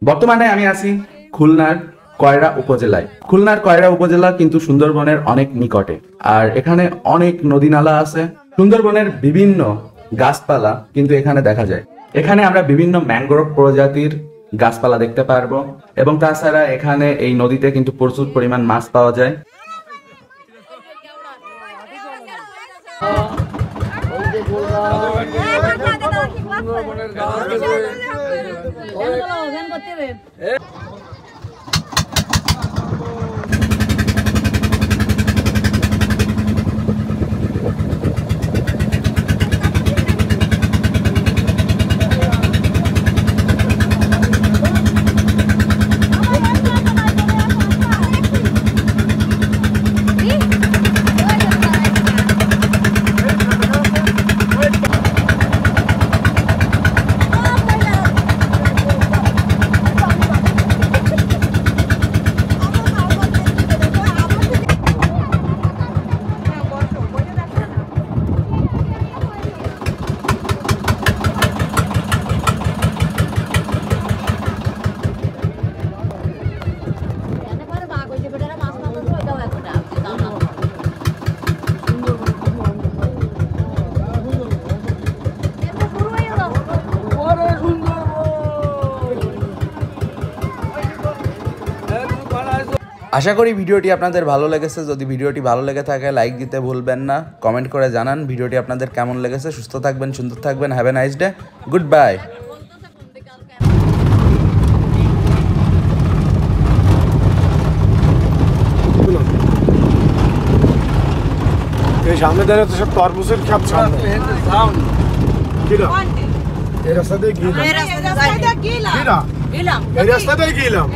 বর্তমানে আমি আছি খুলনার কয়রা উপজেলায়। খুলনার কয়রা উপজেলা কিন্তু সুন্দরবনের অনেক নিকটে, আর এখানে অনেক নদী নালা আছে। সুন্দরবনের বিভিন্ন গাছপালা কিন্তু এখানে দেখা যায়। এখানে আমরা বিভিন্ন ম্যানগ্রোভ প্রজাতির গাছপালা দেখতে পারবো, এবং তাছাড়া এখানে এই নদীতে কিন্তু প্রচুর পরিমাণ মাছ পাওয়া যায়। আশা করি ভিডিওটি আপনাদের ভালো লেগেছে। যদি ভিডিওটি ভালো লেগে থাকে লাইক দিতে ভুলবেন না, কমেন্ট করে জানান ভিডিওটি আপনাদের কেমন লেগেছে। সুস্থ থাকবেন, সুন্দর থাকবেন। Have a nice day, good bye. সামনে দাঁড়িয়ে তো সব তরমুজের খাপ সামনে। এই রাস্তা দিয়ে গেলাম।